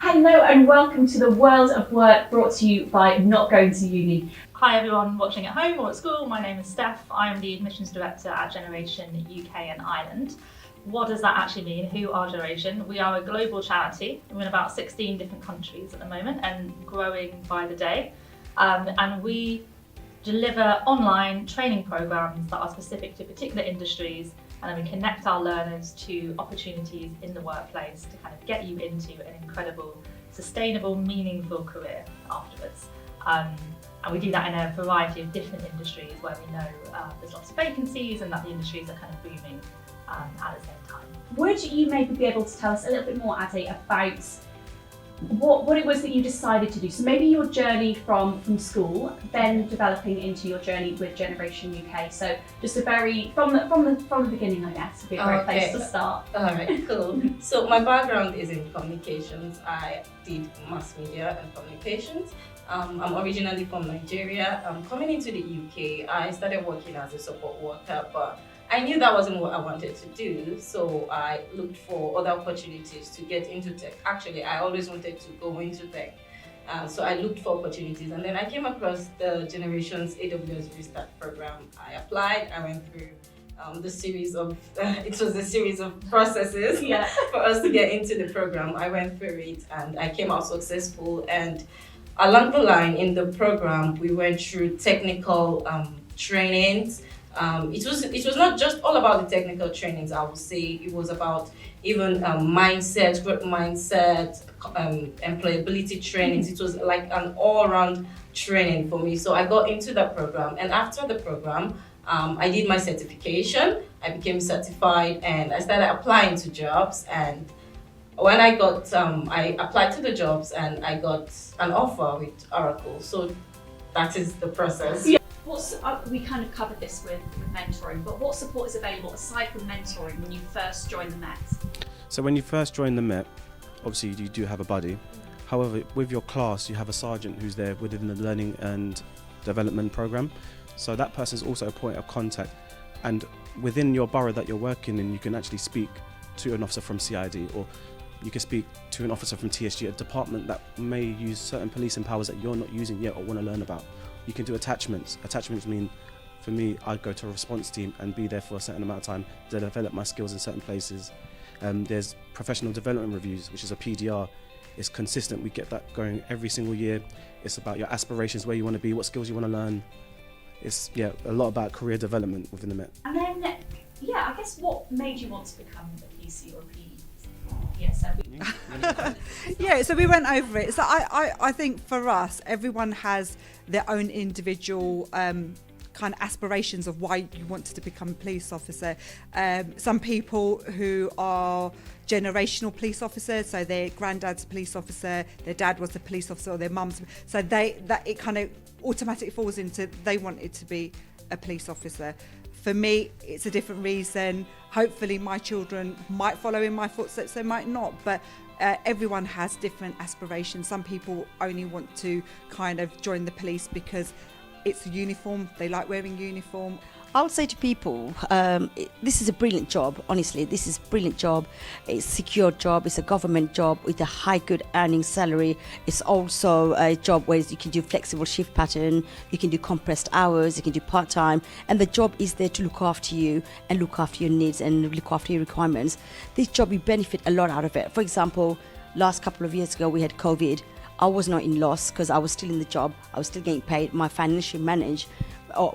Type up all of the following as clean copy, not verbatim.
Hello and welcome to the World of Work, brought to you by Not Going to Uni. Hi everyone watching at home or at school, my name is Steph. I am the Admissions Director at Generation UK and Ireland. What does that actually mean? Who are Generation? We are a global charity. We're in about 16 different countries at the moment and growing by the day. And we deliver online training programs that are specific to particular industries, and then we connect our learners to opportunities in the workplace to kind of get you into an incredible, sustainable, meaningful career afterwards. And we do that in a variety of different industries where we know there's lots of vacancies and that the industries are kind of booming at the same time. Would you maybe be able to tell us a little bit more, Ade, about what it was that you decided to do? So maybe your journey from school, then developing into your journey with Generation UK. So just from the beginning, I guess, would be a great place to start. All right, cool. So my background is in communications. I did mass media and communications. I'm originally from Nigeria. Coming into the UK, I started working as a support worker, but I knew that wasn't what I wanted to do, so I looked for other opportunities to get into tech. Actually, I always wanted to go into tech, so I looked for opportunities, and then I came across the Generation's AWS Restart program. I applied, I went through the series of, it was a series of processes for us to get into the program. I went through it and I came out successful, and along the line in the program, we went through technical trainings. It was not just all about the technical trainings, I would say. It was about even mindset, growth mindset, employability trainings. It was like an all-round training for me. So I got into that program, and after the program, I did my certification. I became certified, and I started applying to jobs. And when I applied to the jobs, and I got an offer with Oracle. So that is the process. Yeah. We kind of covered this with mentoring, but what support is available aside from mentoring when you first join the Met? So when you first join the Met, obviously you do have a buddy. However, with your class, you have a sergeant who's there within the learning and development program. So that person is also a point of contact. And within your borough that you're working in, you can actually speak to an officer from CID, or you can speak to an officer from TSG, a department that may use certain policing powers that you're not using yet or want to learn about. You can do attachments. Attachments mean, for me, I'd go to a response team and be there for a certain amount of time to develop my skills in certain places. There's professional development reviews, which is a PDR. It's consistent. We get that going every single year. It's about your aspirations, where you want to be, what skills you want to learn. It's a lot about career development within the Met. And then, I guess what made you want to become a PC or a PE? So we went over it. So I think for us, everyone has their own individual kind of aspirations of why you wanted to become a police officer. Some people who are generational police officers, so their granddad's a police officer, their dad was a police officer, or their mum's. So it kind of automatically falls into they wanted to be a police officer. For me, it's a different reason. Hopefully my children might follow in my footsteps, they might not, but everyone has different aspirations. Some people only want to kind of join the police because it's a uniform, they like wearing uniform. I would say to people, this is a brilliant job, honestly. This is a brilliant job. It's a secure job. It's a government job with a high good earning salary. It's also a job where you can do flexible shift pattern, you can do compressed hours, you can do part-time, and the job is there to look after you and look after your needs and look after your requirements. This job, you benefit a lot out of it. For example, last couple of years ago, we had COVID. I was not in loss because I was still in the job. I was still getting paid. My financial managed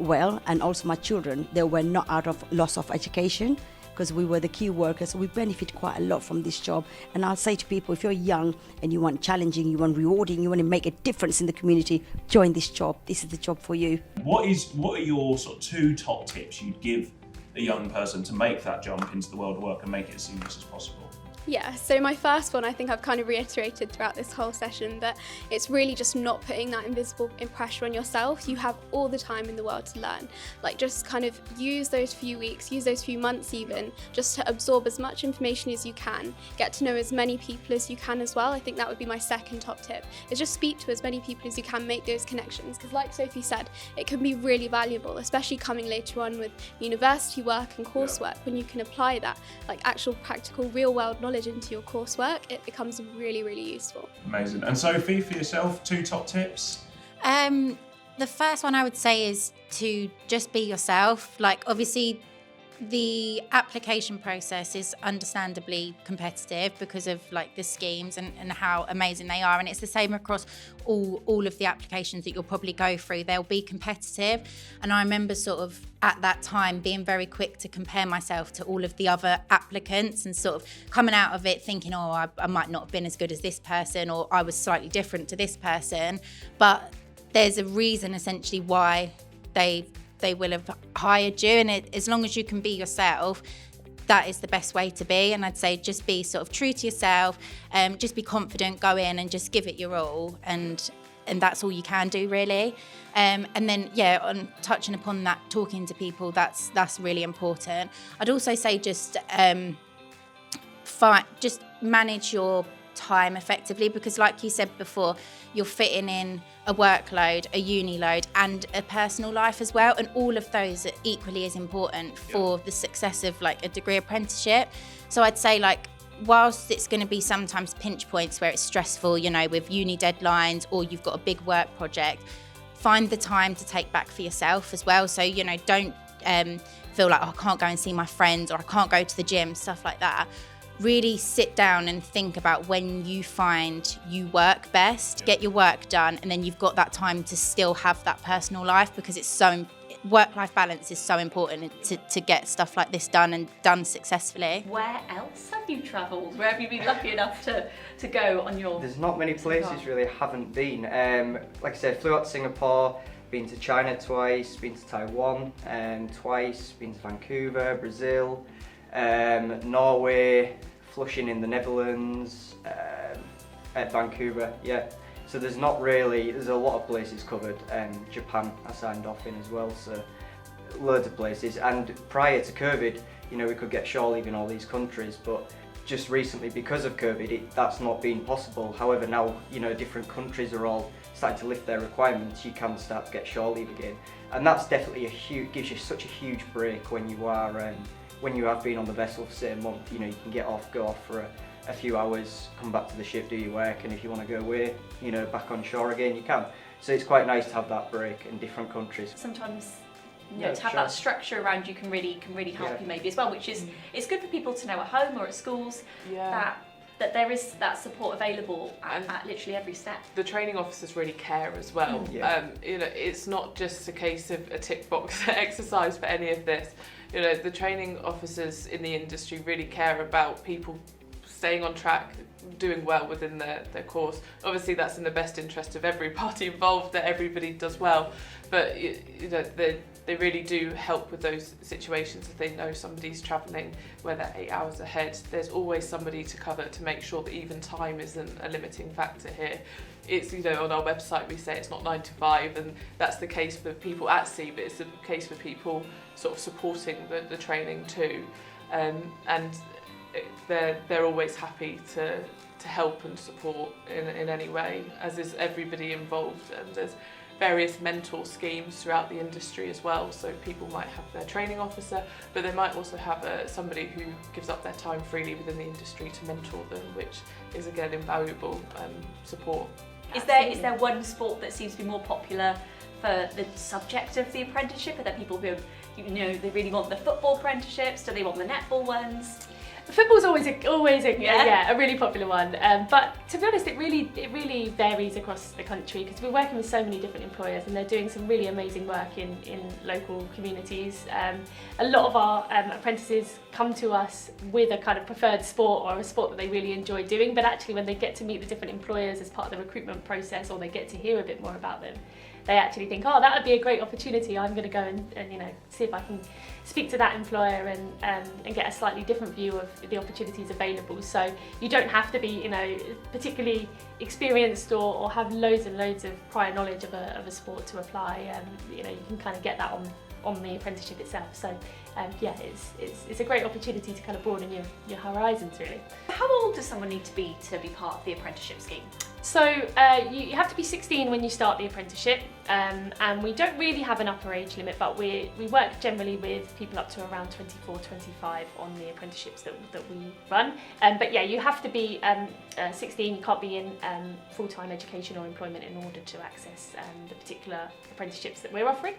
well, and also my children, they were not out of loss of education because we were the key workers. So we benefit quite a lot from this job. And I'll say to people, if you're young and you want challenging, you want rewarding, you want to make a difference in the community, join this job. This is the job for you. What are your sort of 2 top tips you'd give a young person to make that jump into the world of work and make it as seamless as possible? Yeah, so my first one, I think I've kind of reiterated throughout this whole session that it's really just not putting that invisible pressure on yourself. You have all the time in the world to learn. Like, just kind of use those few weeks, use those few months even, just to absorb as much information as you can, get to know as many people as you can as well. I think that would be my second top tip, is just speak to as many people as you can, make those connections, because like Sophie said, it can be really valuable, especially coming later on with university work and coursework, when you can apply that, like actual practical real world knowledge knowledge into your coursework, it becomes really, really useful. Amazing. And Sophie, for yourself, 2 top tips? The first one I would say is to just be yourself. Like, obviously, the application process is understandably competitive because of like the schemes and how amazing they are, and it's the same across all of the applications that you'll probably go through. They'll be competitive, and I remember sort of at that time being very quick to compare myself to all of the other applicants and sort of coming out of it thinking, oh, I might not have been as good as this person, or I was slightly different to this person. But there's a reason essentially why they will have hired you, and as long as you can be yourself, that is the best way to be. And I'd say just be sort of true to yourself, just be confident, go in and just give it your all, and that's all you can do really. And then on touching upon that, talking to people, that's really important. I'd also say just manage your time effectively, because like you said before, you're fitting in a workload, a uni load, and a personal life as well, and all of those are equally as important for the success of like a degree apprenticeship. So I'd say, like, whilst it's going to be sometimes pinch points where it's stressful, you know, with uni deadlines or you've got a big work project, find the time to take back for yourself as well. So, you know, don't feel like, oh, I can't go and see my friends, or I can't go to the gym, stuff like that. Really sit down and think about when you find you work best, get your work done, and then you've got that time to still have that personal life, because it's work-life balance is so important to get stuff like this done and done successfully. Where else have you travelled? Where have you been lucky enough to go on your... There's not many places really I haven't been. Like I said, flew out to Singapore, been to China twice, been to Taiwan twice, been to Vancouver, Brazil, Norway, Flushing in the Netherlands, at Vancouver, So there's a lot of places covered. Japan I signed off in as well, so loads of places. And prior to COVID, you know, we could get shore leave in all these countries, but just recently because of COVID, that's not been possible. However, now, you know, different countries are all starting to lift their requirements. You can start to get shore leave again, and that's definitely gives you such a huge break when you are when you have been on the vessel for say a month. You know, you can go off for a few hours, come back to the ship, do your work, and if you want to go away, you know, back on shore again, you can. So it's quite nice to have that break in different countries. Sometimes, you know, to have that structure around you can really help you maybe as well, which is it's good for people to know at home or at schools that there is that support available at literally every step. The training officers really care as well. You know, it's not just a case of a tick box exercise for any of this. You know, the training officers in the industry really care about people staying on track, doing well within their course. Obviously that's in the best interest of every party involved, that everybody does well, but you know, they really do help with those situations. If they know somebody's travelling where they're 8 hours ahead, there's always somebody to cover to make sure that even time isn't a limiting factor here. It's, you know, on our website we say it's not 9 to 5, and that's the case for people at sea, but it's the case for people sort of supporting the training too, and they're always happy to help and support in any way, as is everybody involved. And there's various mentor schemes throughout the industry as well, so people might have their training officer, but they might also have somebody who gives up their time freely within the industry to mentor them, which is again invaluable support. Is there one sport that seems to be more popular for the subject of the apprenticeship? Are there people who, you know, they really want the football apprenticeships? Do they want the netball ones? Football's always a really popular one, but to be honest, it really varies across the country, because we're working with so many different employers and they're doing some really amazing work in local communities. A lot of our apprentices come to us with a kind of preferred sport or a sport that they really enjoy doing, but actually when they get to meet the different employers as part of the recruitment process, or they get to hear a bit more about them, they actually think, oh, that would be a great opportunity. I'm going to go and you know, see if I can speak to that employer and get a slightly different view of the opportunities available. So you don't have to be, you know, particularly experienced or have loads and loads of prior knowledge of a sport to apply. You know, you can kind of get that on the apprenticeship itself. So it's a great opportunity to kind of broaden your horizons really. How old does someone need to be part of the apprenticeship scheme? So you have to be 16 when you start the apprenticeship. And we don't really have an upper age limit, but we work generally with people up to around 24, 25 on the apprenticeships that we run. But yeah, you have to be 16, you can't be in full-time education or employment in order to access the particular apprenticeships that we're offering.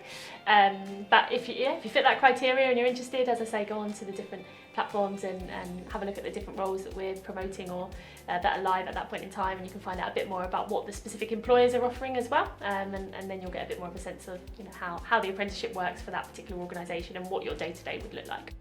But if you fit that criteria and you're interested, as I say, go on to the different platforms and have a look at the different roles that we're promoting or that are live at that point in time, and you can find out a bit more about what the specific employers are offering as well, and then you'll get a bit more of a sense of how the apprenticeship works for that particular organisation and what your day-to-day would look like.